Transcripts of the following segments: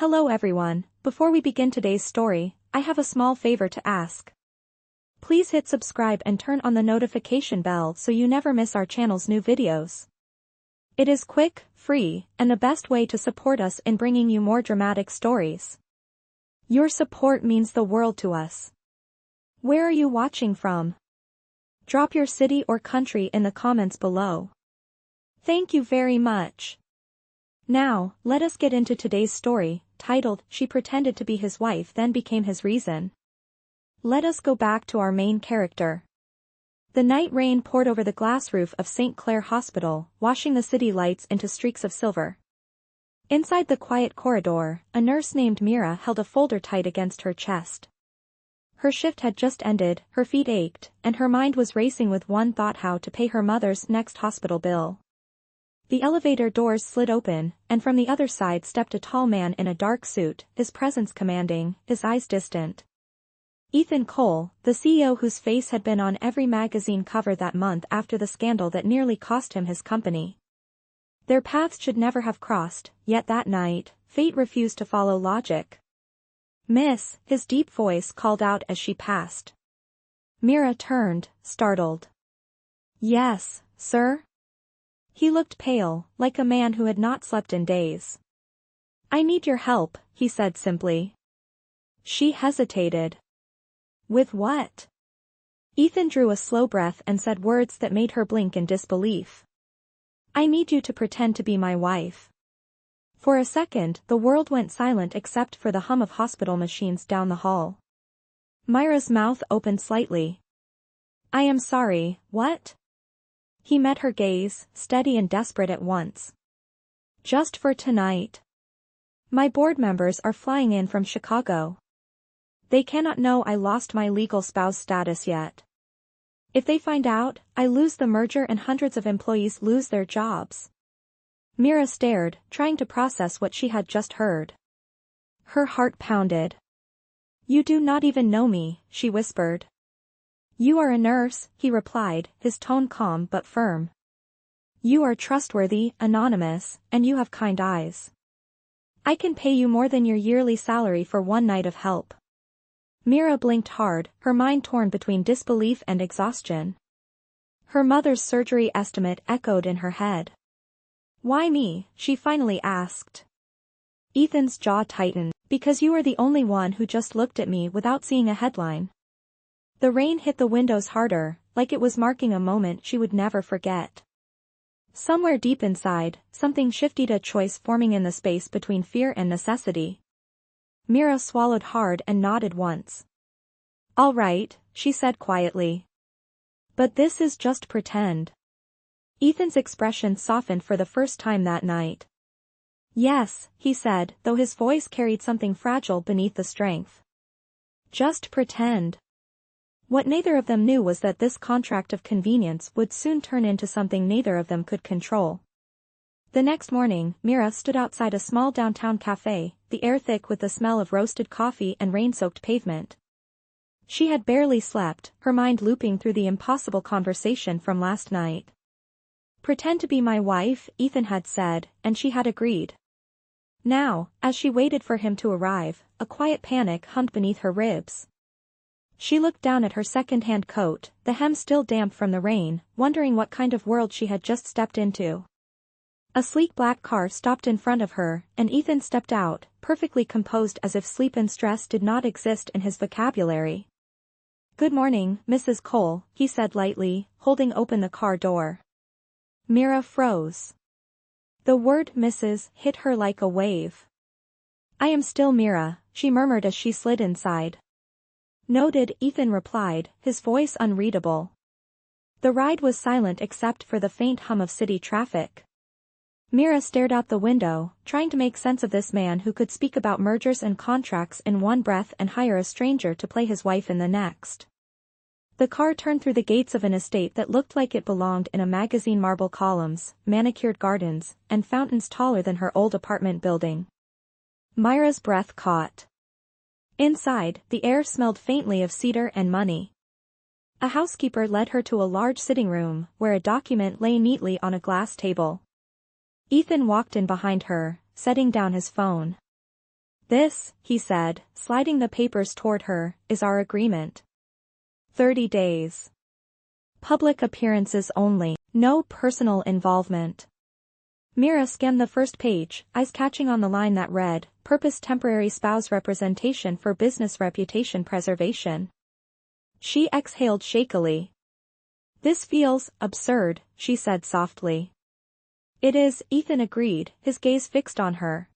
Hello everyone, before we begin today's story, I have a small favor to ask. Please hit subscribe and turn on the notification bell so you never miss our channel's new videos. It is quick, free, and the best way to support us in bringing you more dramatic stories. Your support means the world to us. Where are you watching from? Drop your city or country in the comments below. Thank you very much. Now, let us get into today's story, titled, She Pretended to Be His Wife Then Became His Reason. Let us go back to our main character. The night rain poured over the glass roof of St. Clair Hospital, washing the city lights into streaks of silver. Inside the quiet corridor, a nurse named Mira held a folder tight against her chest. Her shift had just ended, her feet ached, and her mind was racing with one thought: how to pay her mother's next hospital bill. The elevator doors slid open, and from the other side stepped a tall man in a dark suit, his presence commanding, his eyes distant. Ethan Cole, the CEO whose face had been on every magazine cover that month after the scandal that nearly cost him his company. Their paths should never have crossed, yet that night, fate refused to follow logic. "Miss," his deep voice called out as she passed. Mira turned, startled. "Yes, sir?" He looked pale, like a man who had not slept in days. "I need your help," he said simply. She hesitated. "With what?" Ethan drew a slow breath and said words that made her blink in disbelief. "I need you to pretend to be my wife." For a second, the world went silent except for the hum of hospital machines down the hall. Myra's mouth opened slightly. "I am sorry, what?" He met her gaze, steady and desperate at once. "Just for tonight. My board members are flying in from Chicago. They cannot know I lost my legal spouse status yet. If they find out, I lose the merger and hundreds of employees lose their jobs." Mira stared, trying to process what she had just heard. Her heart pounded. "You do not even know me," she whispered. "You are a nurse," he replied, his tone calm but firm. "You are trustworthy, anonymous, and you have kind eyes. I can pay you more than your yearly salary for one night of help." Mira blinked hard, her mind torn between disbelief and exhaustion. Her mother's surgery estimate echoed in her head. "Why me?" she finally asked. Ethan's jaw tightened. "Because you are the only one who just looked at me without seeing a headline." The rain hit the windows harder, like it was marking a moment she would never forget. Somewhere deep inside, something shifted, a choice forming in the space between fear and necessity. Mira swallowed hard and nodded once. "All right," she said quietly. "But this is just pretend." Ethan's expression softened for the first time that night. "Yes," he said, though his voice carried something fragile beneath the strength. "Just pretend." What neither of them knew was that this contract of convenience would soon turn into something neither of them could control. The next morning, Mira stood outside a small downtown cafe, the air thick with the smell of roasted coffee and rain-soaked pavement. She had barely slept, her mind looping through the impossible conversation from last night. "Pretend to be my wife," Ethan had said, and she had agreed. Now, as she waited for him to arrive, a quiet panic hummed beneath her ribs. She looked down at her second-hand coat, the hem still damp from the rain, wondering what kind of world she had just stepped into. A sleek black car stopped in front of her, and Ethan stepped out, perfectly composed as if sleep and stress did not exist in his vocabulary. "Good morning, Mrs. Cole," he said lightly, holding open the car door. Mira froze. The word "Mrs." hit her like a wave. "I am still Mira," she murmured as she slid inside. "Noted," Ethan replied, his voice unreadable. The ride was silent except for the faint hum of city traffic. Mira stared out the window, trying to make sense of this man who could speak about mergers and contracts in one breath and hire a stranger to play his wife in the next. The car turned through the gates of an estate that looked like it belonged in a magazine. Marble columns, manicured gardens, and fountains taller than her old apartment building. Myra's breath caught. Inside, the air smelled faintly of cedar and money. A housekeeper led her to a large sitting room, where a document lay neatly on a glass table. Ethan walked in behind her, setting down his phone. This, he said, sliding the papers toward her, is our agreement. 30 days. Public appearances only, no personal involvement. Mira scanned the first page, eyes catching on the line that read, Purpose temporary spouse representation for business reputation preservation. She exhaled shakily. This feels absurd, she said softly. It is, Ethan agreed, his gaze fixed on her.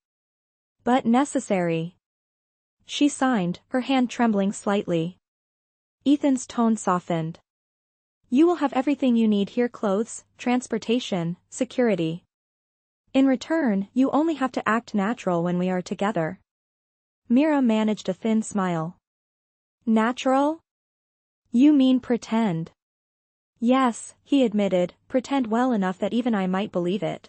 But necessary. She signed, her hand trembling slightly. Ethan's tone softened. You will have everything you need here: clothes, transportation, security. In return, you only have to act natural when we are together. Mira managed a thin smile. Natural? You mean pretend? Yes, he admitted, pretend well enough that even I might believe it.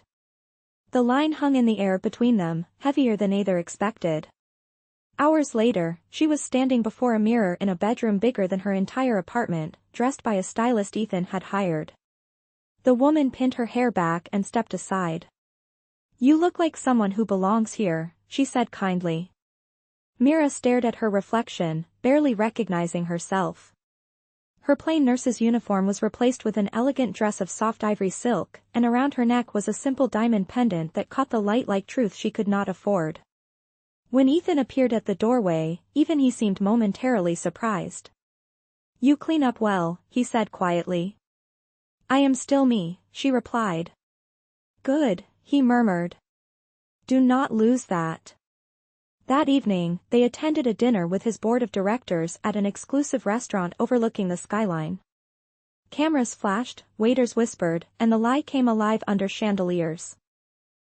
The line hung in the air between them, heavier than either expected. Hours later, she was standing before a mirror in a bedroom bigger than her entire apartment, dressed by a stylist Ethan had hired. The woman pinned her hair back and stepped aside. You look like someone who belongs here, she said kindly. Mira stared at her reflection, barely recognizing herself. Her plain nurse's uniform was replaced with an elegant dress of soft ivory silk, and around her neck was a simple diamond pendant that caught the light like truth she could not afford. When Ethan appeared at the doorway, even he seemed momentarily surprised. You clean up well, he said quietly. I am still me, she replied. Good, he murmured. Do not lose that. That evening, they attended a dinner with his board of directors at an exclusive restaurant overlooking the skyline. Cameras flashed, waiters whispered, and the lie came alive under chandeliers.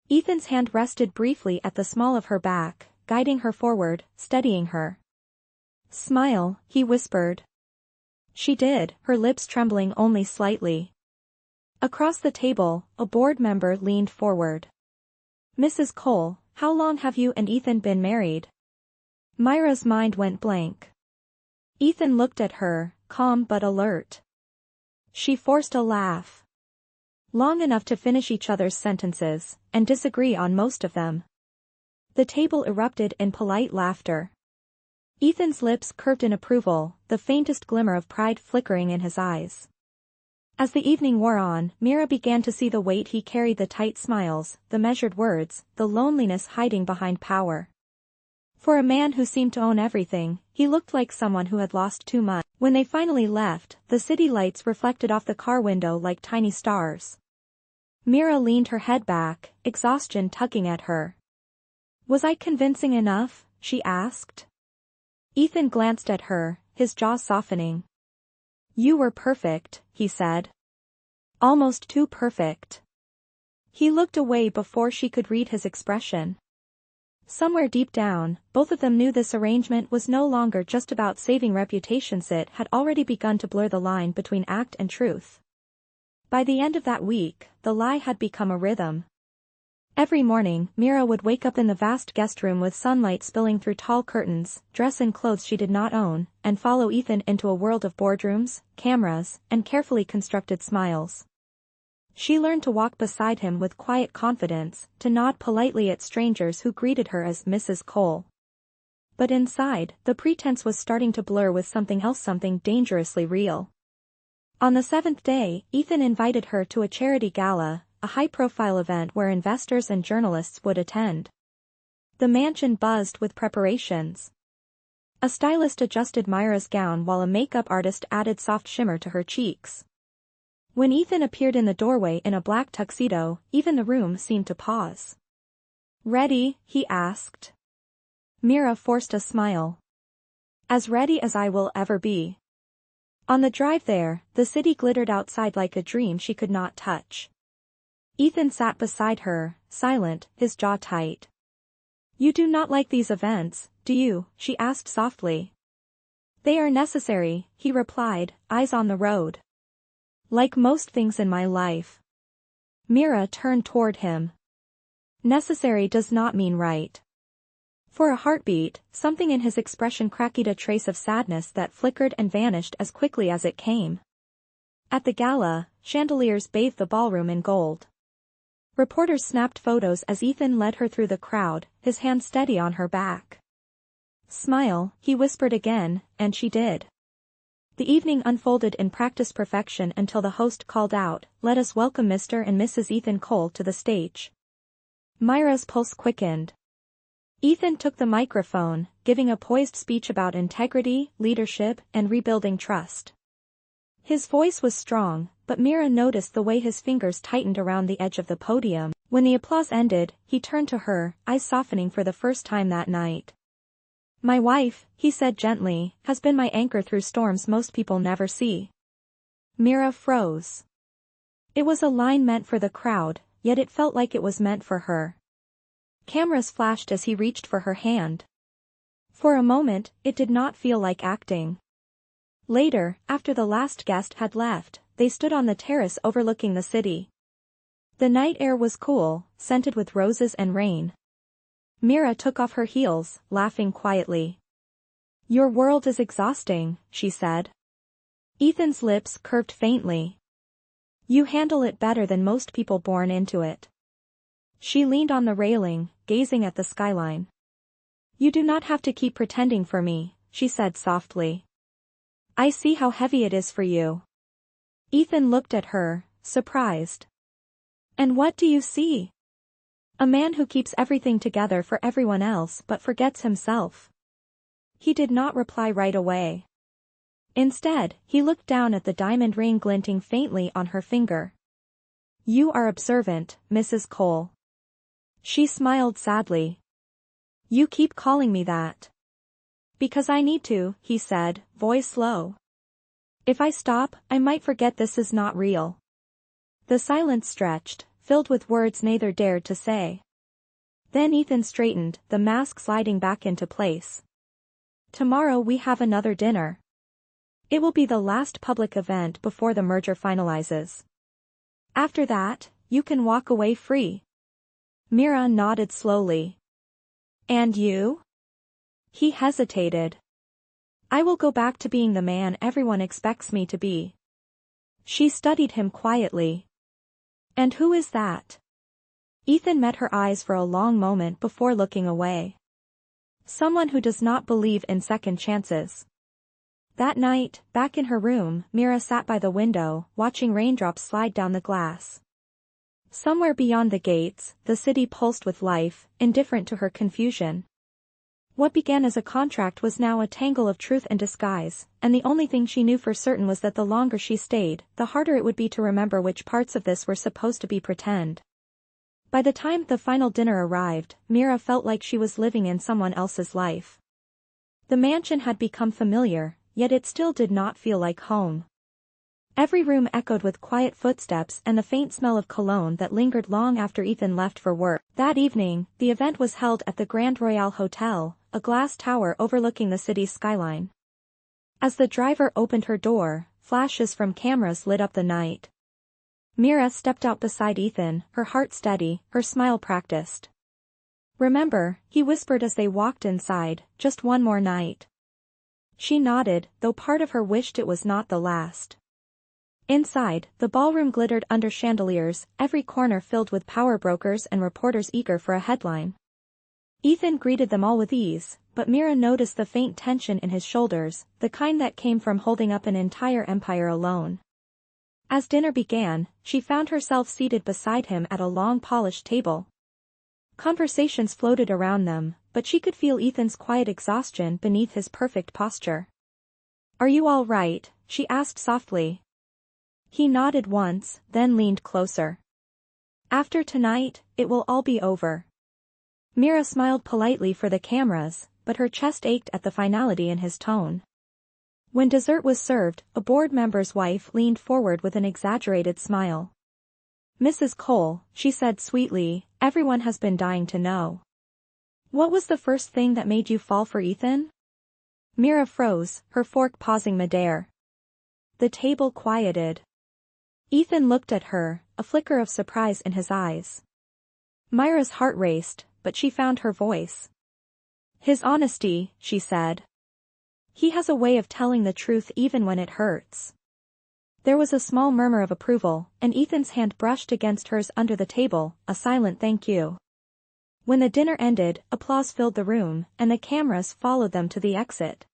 Ethan's hand rested briefly at the small of her back, guiding her forward, steadying her. Smile, he whispered. She did, her lips trembling only slightly. Across the table, a board member leaned forward. Mrs. Cole, how long have you and Ethan been married? Myra's mind went blank. Ethan looked at her, calm but alert. She forced a laugh. Long enough to finish each other's sentences, and disagree on most of them. The table erupted in polite laughter. Ethan's lips curved in approval, the faintest glimmer of pride flickering in his eyes. As the evening wore on, Mira began to see the weight he carried: the tight smiles, the measured words, the loneliness hiding behind power. For a man who seemed to own everything, he looked like someone who had lost too much. When they finally left, the city lights reflected off the car window like tiny stars. Mira leaned her head back, exhaustion tugging at her. Was I convincing enough? She asked. Ethan glanced at her, his jaw softening. You were perfect, he said. Almost too perfect. He looked away before she could read his expression. Somewhere deep down, both of them knew this arrangement was no longer just about saving reputations. It had already begun to blur the line between act and truth. By the end of that week, the lie had become a rhythm. Every morning, Mira would wake up in the vast guest room with sunlight spilling through tall curtains, dress in clothes she did not own, and follow Ethan into a world of boardrooms, cameras, and carefully constructed smiles. She learned to walk beside him with quiet confidence, to nod politely at strangers who greeted her as Mrs. Cole. But inside, the pretense was starting to blur with something else, something dangerously real. On the 7th day, Ethan invited her to a charity gala, a high-profile event where investors and journalists would attend. The mansion buzzed with preparations. A stylist adjusted Myra's gown while a makeup artist added soft shimmer to her cheeks. When Ethan appeared in the doorway in a black tuxedo, even the room seemed to pause. Ready? He asked. Mira forced a smile. As ready as I will ever be. On the drive there, the city glittered outside like a dream she could not touch. Ethan sat beside her, silent, his jaw tight. You do not like these events, do you? She asked softly. They are necessary, he replied, eyes on the road. Like most things in my life. Mira turned toward him. Necessary does not mean right. For a heartbeat, something in his expression cracked a trace of sadness that flickered and vanished as quickly as it came. At the gala, chandeliers bathed the ballroom in gold. Reporters snapped photos as Ethan led her through the crowd, his hand steady on her back. Smile, he whispered again, and she did. The evening unfolded in practiced perfection until the host called out, "Let us welcome Mr. and Mrs. Ethan Cole to the stage." Myra's pulse quickened. Ethan took the microphone, giving a poised speech about integrity, leadership, and rebuilding trust. His voice was strong, but Myra noticed the way his fingers tightened around the edge of the podium. When the applause ended, he turned to her, eyes softening for the first time that night. "My wife," he said gently, "has been my anchor through storms most people never see." Myra froze. It was a line meant for the crowd, yet it felt like it was meant for her. Cameras flashed as he reached for her hand. For a moment, it did not feel like acting. Later, after the last guest had left, they stood on the terrace overlooking the city. The night air was cool, scented with roses and rain. Myra took off her heels, laughing quietly. "Your world is exhausting," she said. Ethan's lips curved faintly. "You handle it better than most people born into it." She leaned on the railing, gazing at the skyline. "You do not have to keep pretending for me," she said softly. "I see how heavy it is for you." Ethan looked at her, surprised. "And what do you see?" "A man who keeps everything together for everyone else but forgets himself." He did not reply right away. Instead, he looked down at the diamond ring glinting faintly on her finger. "You are observant, Mrs. Cole." She smiled sadly. "You keep calling me that." "Because I need to," he said, voice low. "If I stop, I might forget this is not real." The silence stretched, filled with words neither dared to say. Then Ethan straightened, the mask sliding back into place. "Tomorrow we have another dinner. It will be the last public event before the merger finalizes. After that, you can walk away free." Myra nodded slowly. "And you?" He hesitated. "I will go back to being the man everyone expects me to be." She studied him quietly. "And who is that?" Ethan met her eyes for a long moment before looking away. "Someone who does not believe in second chances." That night, back in her room, Myra sat by the window, watching raindrops slide down the glass. Somewhere beyond the gates, the city pulsed with life, indifferent to her confusion. What began as a contract was now a tangle of truth and disguise, and the only thing she knew for certain was that the longer she stayed, the harder it would be to remember which parts of this were supposed to be pretend. By the time the final dinner arrived, Myra felt like she was living in someone else's life. The mansion had become familiar, yet it still did not feel like home. Every room echoed with quiet footsteps and the faint smell of cologne that lingered long after Ethan left for work. That evening, the event was held at the Grand Royale Hotel, a glass tower overlooking the city's skyline. As the driver opened her door, flashes from cameras lit up the night. Myra stepped out beside Ethan, her heart steady, her smile practiced. "Remember," he whispered as they walked inside, "just one more night." She nodded, though part of her wished it was not the last. Inside, the ballroom glittered under chandeliers, every corner filled with power brokers and reporters eager for a headline. Ethan greeted them all with ease, but Myra noticed the faint tension in his shoulders, the kind that came from holding up an entire empire alone. As dinner began, she found herself seated beside him at a long polished table. Conversations floated around them, but she could feel Ethan's quiet exhaustion beneath his perfect posture. "Are you all right?" she asked softly. He nodded once, then leaned closer. "After tonight, it will all be over." Myra smiled politely for the cameras, but her chest ached at the finality in his tone. When dessert was served, a board member's wife leaned forward with an exaggerated smile. "Mrs. Cole," she said sweetly, "everyone has been dying to know. What was the first thing that made you fall for Ethan?" Myra froze, her fork pausing midair. The table quieted. Ethan looked at her, a flicker of surprise in his eyes. Myra's heart raced, but she found her voice. "His honesty," she said. "He has a way of telling the truth even when it hurts." There was a small murmur of approval, and Ethan's hand brushed against hers under the table, a silent thank you. When the dinner ended, applause filled the room, and the cameras followed them to the exit.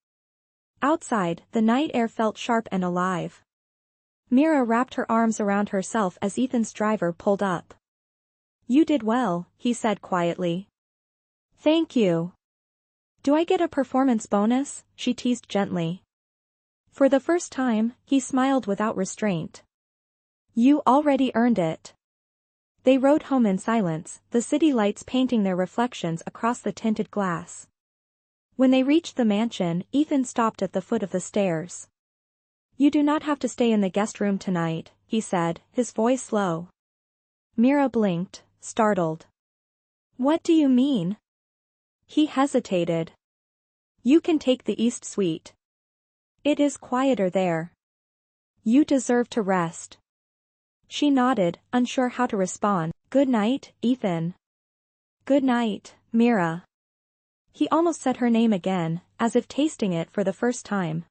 Outside, the night air felt sharp and alive. Mira wrapped her arms around herself as Ethan's driver pulled up. "You did well," he said quietly. "Thank you." "Do I get a performance bonus?" she teased gently. For the first time, he smiled without restraint. "You already earned it." They rode home in silence, the city lights painting their reflections across the tinted glass. When they reached the mansion, Ethan stopped at the foot of the stairs. "You do not have to stay in the guest room tonight," he said, his voice low. Mira blinked, startled. "What do you mean?" He hesitated. "You can take the East Suite. It is quieter there. You deserve to rest." She nodded, unsure how to respond. "Good night, Ethan." "Good night, Mira." He almost said her name again, as if tasting it for the first time.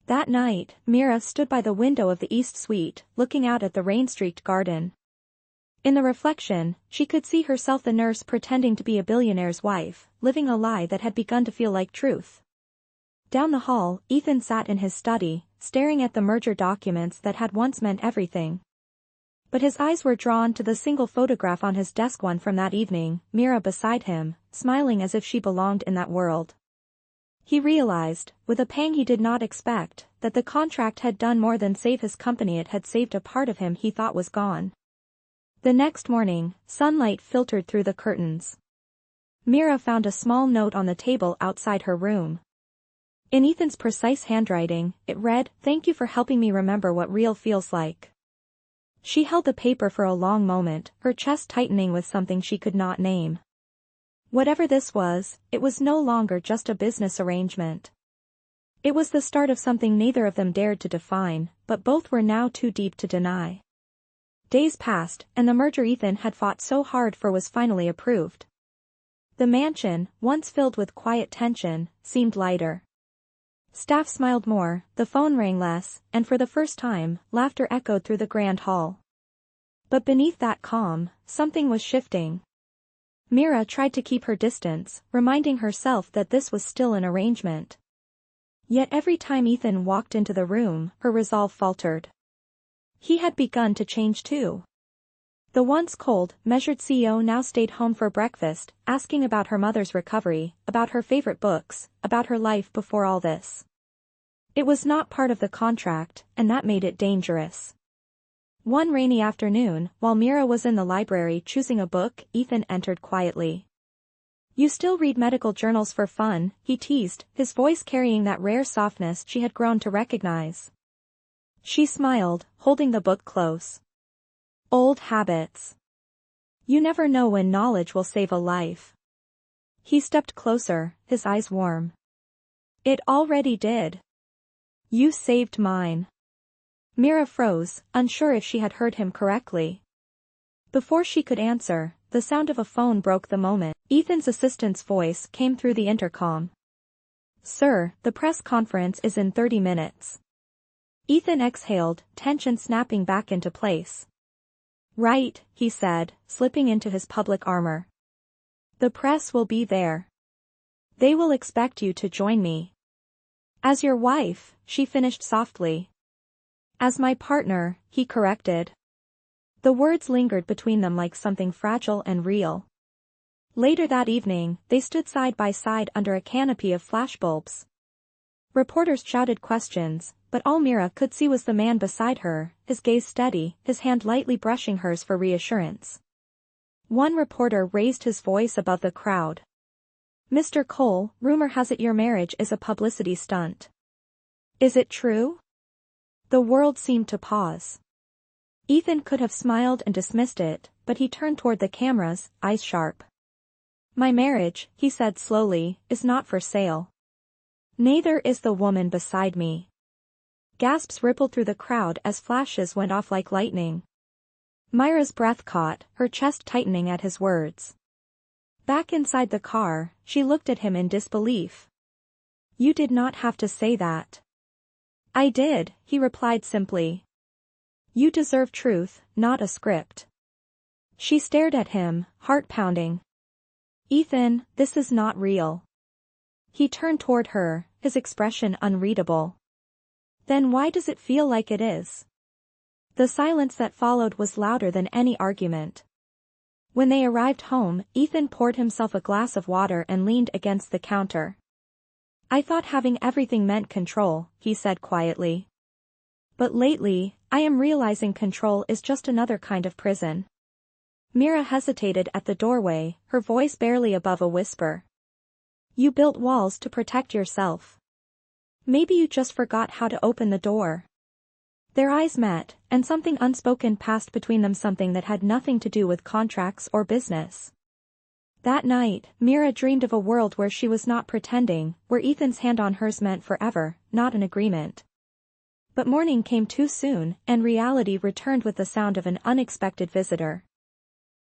That night, Mira stood by the window of the East Suite, looking out at the rain-streaked garden. In the reflection, she could see herself the nurse pretending to be a billionaire's wife, living a lie that had begun to feel like truth. Down the hall, Ethan sat in his study, staring at the merger documents that had once meant everything. But his eyes were drawn to the single photograph on his desk, one from that evening, Mira beside him, smiling as if she belonged in that world. He realized, with a pang he did not expect, that the contract had done more than save his company, it had saved a part of him he thought was gone. The next morning, sunlight filtered through the curtains. Mira found a small note on the table outside her room. In Ethan's precise handwriting, it read, "Thank you for helping me remember what real feels like." She held the paper for a long moment, her chest tightening with something she could not name. Whatever this was, it was no longer just a business arrangement. It was the start of something neither of them dared to define, but both were now too deep to deny. Days passed, and the merger Ethan had fought so hard for was finally approved. The mansion, once filled with quiet tension, seemed lighter. Staff smiled more, the phone rang less, and for the first time, laughter echoed through the grand hall. But beneath that calm, something was shifting. Mira tried to keep her distance, reminding herself that this was still an arrangement. Yet every time Ethan walked into the room, her resolve faltered. He had begun to change too. The once cold, measured CEO now stayed home for breakfast, asking about her mother's recovery, about her favorite books, about her life before all this. It was not part of the contract, and that made it dangerous. One rainy afternoon, while Mira was in the library choosing a book, Ethan entered quietly. "You still read medical journals for fun?" he teased, his voice carrying that rare softness she had grown to recognize. She smiled, holding the book close. "Old habits. You never know when knowledge will save a life." He stepped closer, his eyes warm. "It already did. You saved mine." Mira froze, unsure if she had heard him correctly. Before she could answer, the sound of a phone broke the moment. Ethan's assistant's voice came through the intercom. "Sir, the press conference is in 30 minutes. Ethan exhaled, tension snapping back into place. "Right," he said, slipping into his public armor. "The press will be there. They will expect you to join me." "As your wife," she finished softly. "As my partner," he corrected. The words lingered between them like something fragile and real. Later that evening, they stood side by side under a canopy of flashbulbs. Reporters shouted questions, but all Mira could see was the man beside her, his gaze steady, his hand lightly brushing hers for reassurance. One reporter raised his voice above the crowd. "Mr. Cole, rumor has it your marriage is a publicity stunt. Is it true?" The world seemed to pause. Ethan could have smiled and dismissed it, but he turned toward the cameras, eyes sharp. "My marriage," he said slowly, "is not for sale. Neither is the woman beside me." Gasps rippled through the crowd as flashes went off like lightning. Myra's breath caught, her chest tightening at his words. Back inside the car, she looked at him in disbelief. "You did not have to say that." "I did," he replied simply. "You deserve truth, not a script." She stared at him, heart pounding. Ethan, this is not real. He turned toward her, his expression unreadable. Then why does it feel like it is? The silence that followed was louder than any argument. When they arrived home, Ethan poured himself a glass of water and leaned against the counter. I thought having everything meant control, he said quietly. But lately, I am realizing control is just another kind of prison. Mira hesitated at the doorway, her voice barely above a whisper. You built walls to protect yourself. Maybe you just forgot how to open the door. Their eyes met, and something unspoken passed between them, something that had nothing to do with contracts or business. That night, Mira dreamed of a world where she was not pretending, where Ethan's hand on hers meant forever, not an agreement. But morning came too soon, and reality returned with the sound of an unexpected visitor.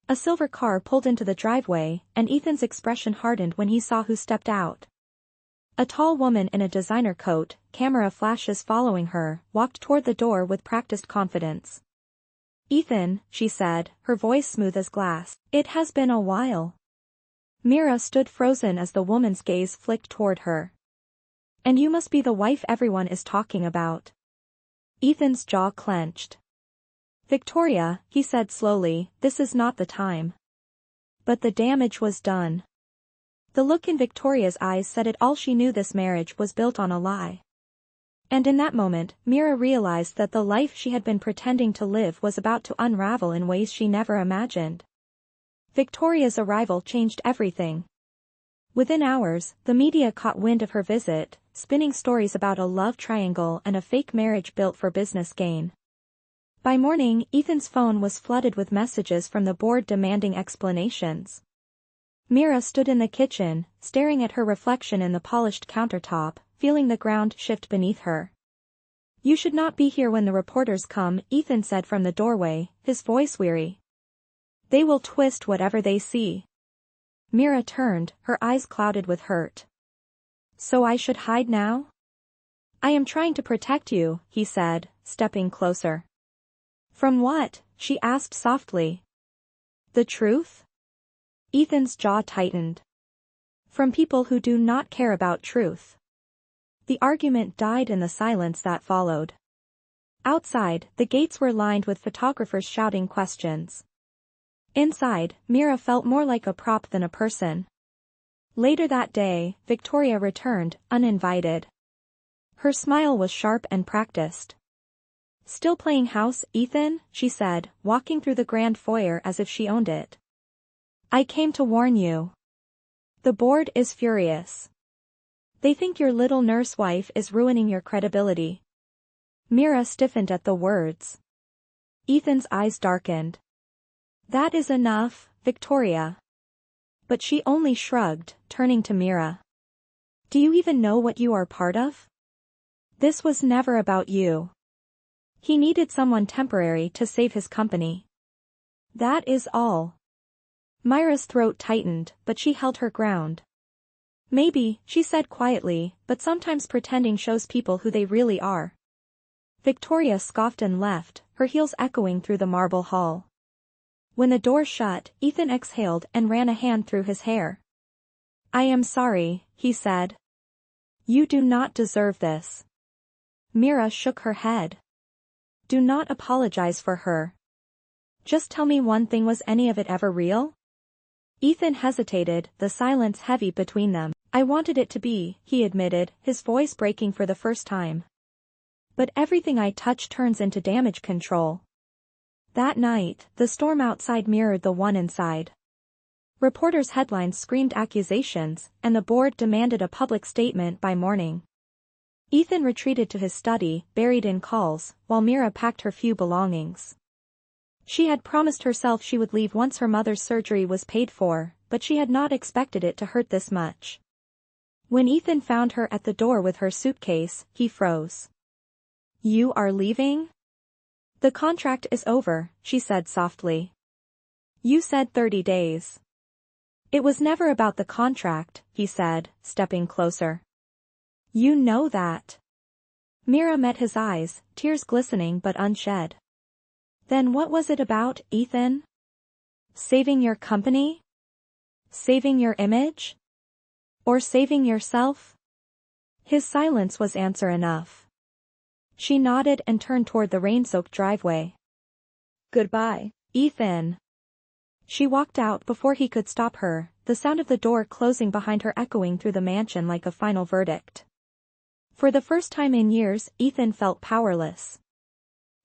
A silver car pulled into the driveway, and Ethan's expression hardened when he saw who stepped out. A tall woman in a designer coat, camera flashes following her, walked toward the door with practiced confidence. Ethan, she said, her voice smooth as glass, it has been a while. Mira stood frozen as the woman's gaze flicked toward her. And you must be the wife everyone is talking about. Ethan's jaw clenched. Victoria, he said slowly, this is not the time. But the damage was done. The look in Victoria's eyes said it all. She knew this marriage was built on a lie. And in that moment, Mira realized that the life she had been pretending to live was about to unravel in ways she never imagined. Victoria's arrival changed everything. Within hours, the media caught wind of her visit, spinning stories about a love triangle and a fake marriage built for business gain. By morning, Ethan's phone was flooded with messages from the board demanding explanations. Mira stood in the kitchen, staring at her reflection in the polished countertop, feeling the ground shift beneath her. You should not be here when the reporters come, Ethan said from the doorway, his voice weary. They will twist whatever they see. Mira turned, her eyes clouded with hurt. So I should hide now? I am trying to protect you, he said, stepping closer. From what? She asked softly. The truth? Ethan's jaw tightened. From people who do not care about truth. The argument died in the silence that followed. Outside, the gates were lined with photographers shouting questions. Inside, Mira felt more like a prop than a person. Later that day, Victoria returned, uninvited. Her smile was sharp and practiced. Still playing house, Ethan? She said, walking through the grand foyer as if she owned it. I came to warn you. The board is furious. They think your little nurse wife is ruining your credibility. Mira stiffened at the words. Ethan's eyes darkened. That is enough, Victoria. But she only shrugged, turning to Mira. Do you even know what you are part of? This was never about you. He needed someone temporary to save his company. That is all. Mira's throat tightened, but she held her ground. Maybe, she said quietly, but sometimes pretending shows people who they really are. Victoria scoffed and left, her heels echoing through the marble hall. When the door shut, Ethan exhaled and ran a hand through his hair. I am sorry, he said. You do not deserve this. Mira shook her head. Do not apologize for her. Just tell me one thing, was any of it ever real? Ethan hesitated, the silence heavy between them. I wanted it to be, he admitted, his voice breaking for the first time. But everything I touch turns into damage control. That night, the storm outside mirrored the one inside. Reporters' headlines screamed accusations, and the board demanded a public statement by morning. Ethan retreated to his study, buried in calls, while Mira packed her few belongings. She had promised herself she would leave once her mother's surgery was paid for, but she had not expected it to hurt this much. When Ethan found her at the door with her suitcase, he froze. You are leaving? The contract is over, she said softly. You said 30 days. It was never about the contract, he said, stepping closer. You know that. Mira met his eyes, tears glistening but unshed. Then what was it about, Ethan? Saving your company? Saving your image? Or saving yourself? His silence was answer enough. She nodded and turned toward the rain-soaked driveway. Goodbye, Ethan. She walked out before he could stop her, the sound of the door closing behind her echoing through the mansion like a final verdict. For the first time in years, Ethan felt powerless.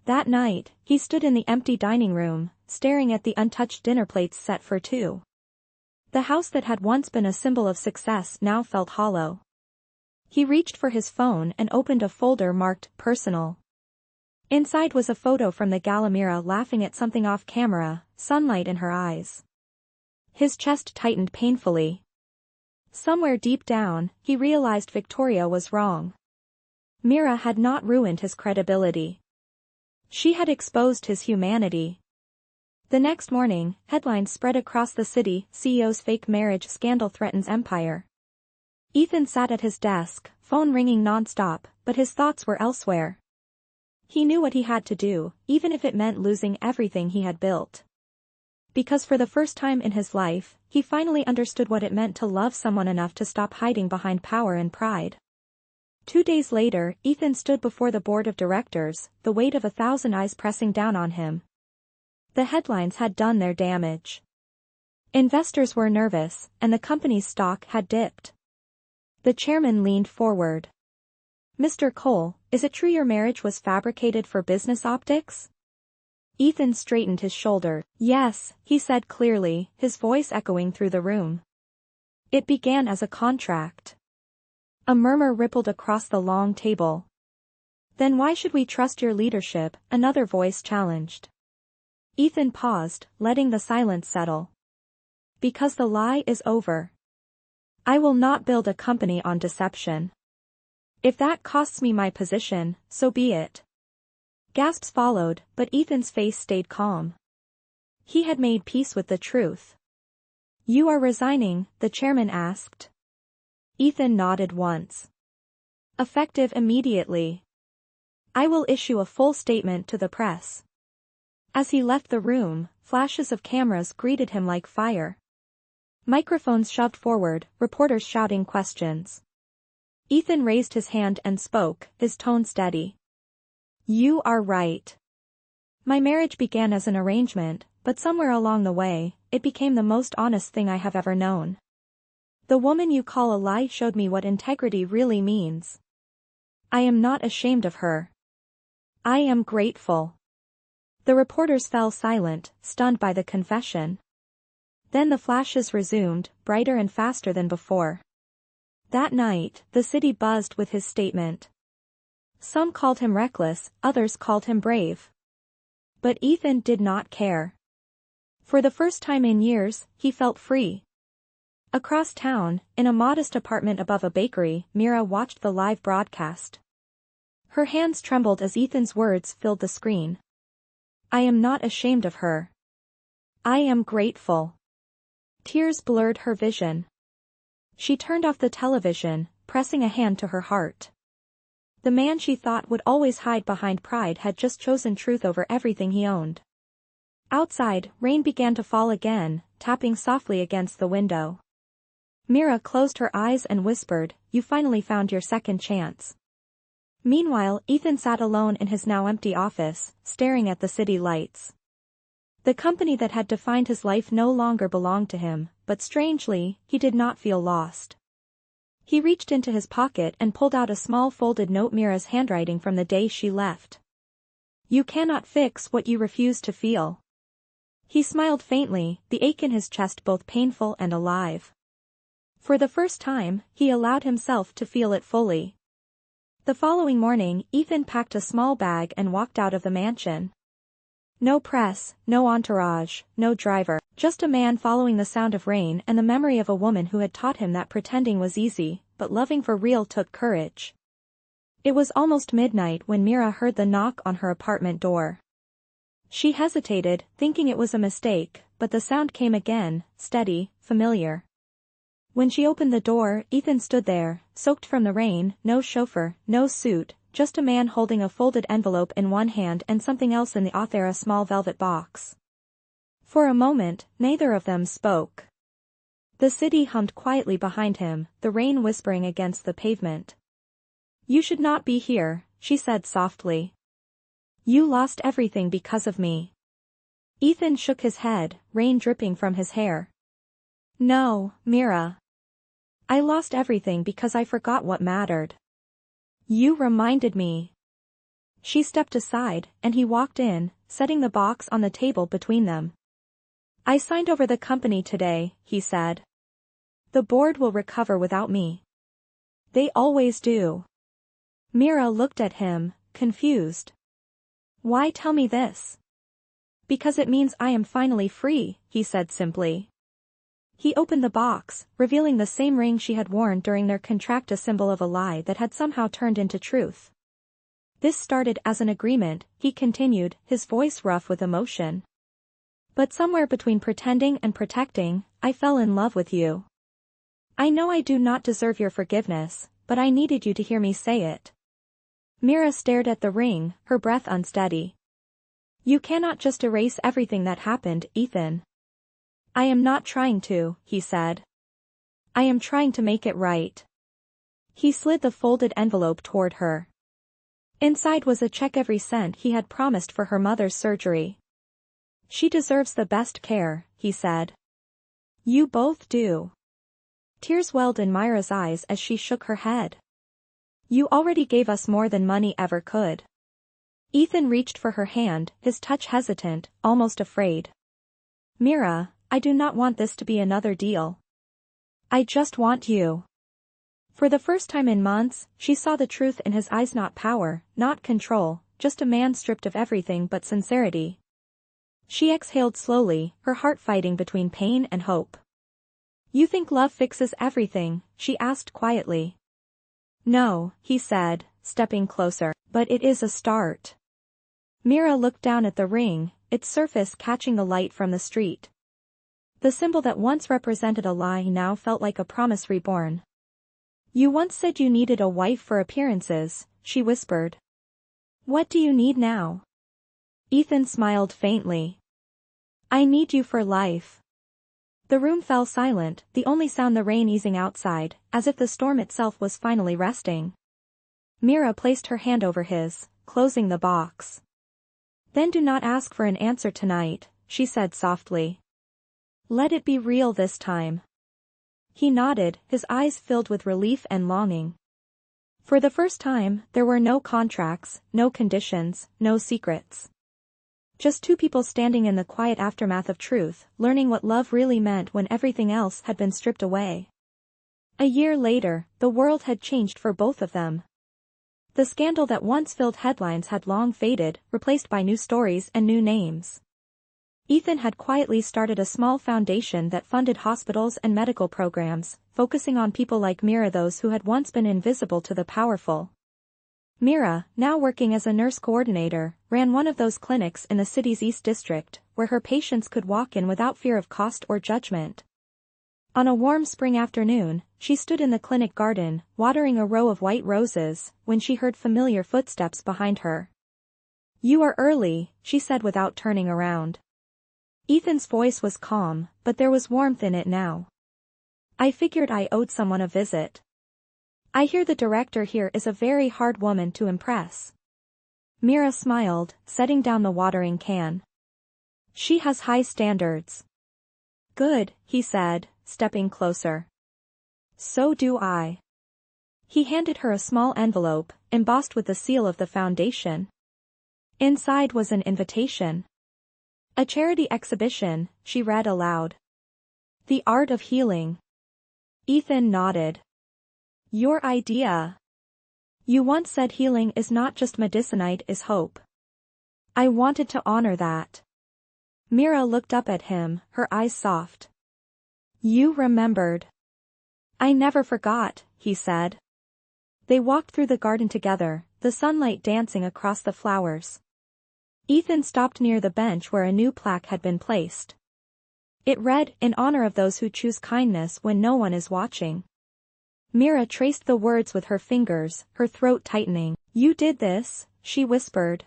That night, he stood in the empty dining room, staring at the untouched dinner plates set for two. The house that had once been a symbol of success now felt hollow. He reached for his phone and opened a folder marked Personal. Inside was a photo from the gala Mira laughing at something off camera, sunlight in her eyes. His chest tightened painfully. Somewhere deep down, he realized Victoria was wrong. Mira had not ruined his credibility. She had exposed his humanity. The next morning, headlines spread across the city, CEO's fake marriage scandal threatens empire. Ethan sat at his desk, phone ringing non-stop, but his thoughts were elsewhere. He knew what he had to do, even if it meant losing everything he had built. Because for the first time in his life, he finally understood what it meant to love someone enough to stop hiding behind power and pride. 2 days later, Ethan stood before the board of directors, the weight of 1,000 eyes pressing down on him. The headlines had done their damage. Investors were nervous, and the company's stock had dipped. The chairman leaned forward. "Mr. Cole, is it true your marriage was fabricated for business optics?" Ethan straightened his shoulder. "Yes," he said clearly, his voice echoing through the room. "It began as a contract." A murmur rippled across the long table. "Then why should we trust your leadership?" another voice challenged. Ethan paused, letting the silence settle. "Because the lie is over. I will not build a company on deception. If that costs me my position, so be it." Gasps followed, but Ethan's face stayed calm. He had made peace with the truth. "You are resigning?" the chairman asked. Ethan nodded once. "Effective immediately. I will issue a full statement to the press." As he left the room, flashes of cameras greeted him like fire. Microphones shoved forward, reporters shouting questions. Ethan raised his hand and spoke, his tone steady. "You are right. My marriage began as an arrangement, but somewhere along the way, it became the most honest thing I have ever known. The woman you call a lie showed me what integrity really means. I am not ashamed of her. I am grateful." The reporters fell silent, stunned by the confession. Then the flashes resumed, brighter and faster than before. That night, the city buzzed with his statement. Some called him reckless, others called him brave. But Ethan did not care. For the first time in years, he felt free. Across town, in a modest apartment above a bakery, Mira watched the live broadcast. Her hands trembled as Ethan's words filled the screen. "I am not ashamed of her. I am grateful." Tears blurred her vision. She turned off the television, pressing a hand to her heart. The man she thought would always hide behind pride had just chosen truth over everything he owned. Outside, rain began to fall again, tapping softly against the window. Mira closed her eyes and whispered, "You finally found your second chance." Meanwhile, Ethan sat alone in his now empty office, staring at the city lights. The company that had defined his life no longer belonged to him, but strangely, he did not feel lost. He reached into his pocket and pulled out a small folded note, Mira's handwriting from the day she left. "You cannot fix what you refuse to feel." He smiled faintly, the ache in his chest both painful and alive. For the first time, he allowed himself to feel it fully. The following morning, Ethan packed a small bag and walked out of the mansion. No press, no entourage, no driver, just a man following the sound of rain and the memory of a woman who had taught him that pretending was easy, but loving for real took courage. It was almost midnight when Mira heard the knock on her apartment door. She hesitated, thinking it was a mistake, but the sound came again, steady, familiar. When she opened the door, Ethan stood there, soaked from the rain, no chauffeur, no suit, just a man holding a folded envelope in one hand and something else in the other, a small velvet box. For a moment, neither of them spoke. The city hummed quietly behind him, the rain whispering against the pavement. "You should not be here," she said softly. "You lost everything because of me." Ethan shook his head, rain dripping from his hair. "No, Mira. I lost everything because I forgot what mattered. You reminded me." She stepped aside, and he walked in, setting the box on the table between them. "I signed over the company today," he said. "The board will recover without me." "They always do." Mira looked at him, confused. "Why tell me this?" "Because it means I am finally free," he said simply. He opened the box, revealing the same ring she had worn during their contract, a symbol of a lie that had somehow turned into truth. "This started as an agreement," he continued, his voice rough with emotion. "But somewhere between pretending and protecting, I fell in love with you. I know I do not deserve your forgiveness, but I needed you to hear me say it." Mira stared at the ring, her breath unsteady. "You cannot just erase everything that happened, Ethan." "I am not trying to," he said. "I am trying to make it right." He slid the folded envelope toward her. Inside was a check, every cent he had promised for her mother's surgery. "She deserves the best care," he said. "You both do." Tears welled in Myra's eyes as she shook her head. "You already gave us more than money ever could." Ethan reached for her hand, his touch hesitant, almost afraid. "Mira, I do not want this to be another deal. I just want you." For the first time in months, she saw the truth in his eyes, not power, not control, just a man stripped of everything but sincerity. She exhaled slowly, her heart fighting between pain and hope. "You think love fixes everything?" she asked quietly. "No," he said, stepping closer, "but it is a start." Mira looked down at the ring, its surface catching the light from the street. The symbol that once represented a lie now felt like a promise reborn. "You once said you needed a wife for appearances," she whispered. "What do you need now?" Ethan smiled faintly. "I need you for life." The room fell silent, the only sound the rain easing outside, as if the storm itself was finally resting. Mira placed her hand over his, closing the box. "Then do not ask for an answer tonight," she said softly. "Let it be real this time." He nodded, his eyes filled with relief and longing. For the first time, there were no contracts, no conditions, no secrets. Just two people standing in the quiet aftermath of truth, learning what love really meant when everything else had been stripped away. A year later, the world had changed for both of them. The scandal that once filled headlines had long faded, replaced by new stories and new names. Ethan had quietly started a small foundation that funded hospitals and medical programs, focusing on people like Mira, those who had once been invisible to the powerful. Mira, now working as a nurse coordinator, ran one of those clinics in the city's East District, where her patients could walk in without fear of cost or judgment. On a warm spring afternoon, she stood in the clinic garden, watering a row of white roses, when she heard familiar footsteps behind her. "You are early," she said without turning around. Ethan's voice was calm, but there was warmth in it now. "I figured I owed someone a visit. I hear the director here is a very hard woman to impress." Mira smiled, setting down the watering can. "She has high standards." "Good," he said, stepping closer. "So do I." He handed her a small envelope, embossed with the seal of the foundation. Inside was an invitation. "A charity exhibition," she read aloud. "The art of healing." Ethan nodded. "Your idea. You once said healing is not just medicine, it is hope." I wanted to honor that. Mira looked up at him, her eyes soft. "You remembered." "I never forgot," he said. They walked through the garden together, the sunlight dancing across the flowers. Ethan stopped near the bench where a new plaque had been placed. It read, "In honor of those who choose kindness when no one is watching." Mira traced the words with her fingers, her throat tightening. "You did this," she whispered.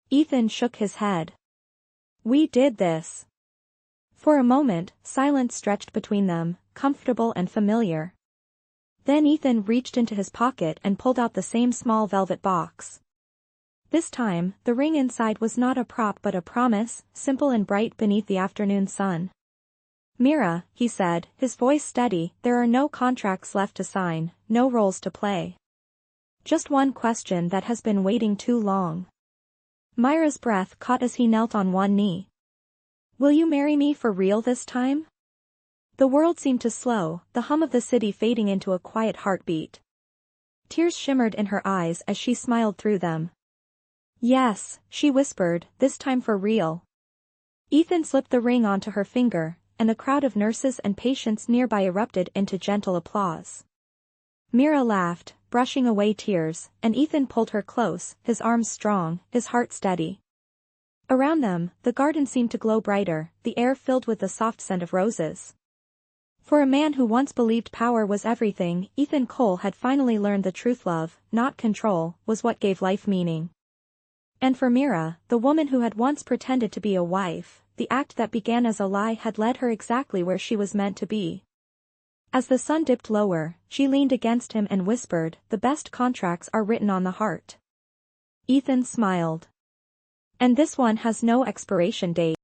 Ethan shook his head. "We did this." For a moment, silence stretched between them, comfortable and familiar. Then Ethan reached into his pocket and pulled out the same small velvet box. This time, the ring inside was not a prop but a promise, simple and bright beneath the afternoon sun. "Mira," he said, his voice steady, "there are no contracts left to sign, no roles to play. Just one question that has been waiting too long." Myra's breath caught as he knelt on one knee. "Will you marry me for real this time?" The world seemed to slow, the hum of the city fading into a quiet heartbeat. Tears shimmered in her eyes as she smiled through them. "Yes," she whispered, "this time for real." Ethan slipped the ring onto her finger, and a crowd of nurses and patients nearby erupted into gentle applause. Mira laughed, brushing away tears, and Ethan pulled her close, his arms strong, his heart steady. Around them, the garden seemed to glow brighter, the air filled with the soft scent of roses. For a man who once believed power was everything, Ethan Cole had finally learned the truth: love, not control, was what gave life meaning. And for Mira, the woman who had once pretended to be a wife, the act that began as a lie had led her exactly where she was meant to be. As the sun dipped lower, she leaned against him and whispered, "The best contracts are written on the heart." Ethan smiled. "And this one has no expiration date."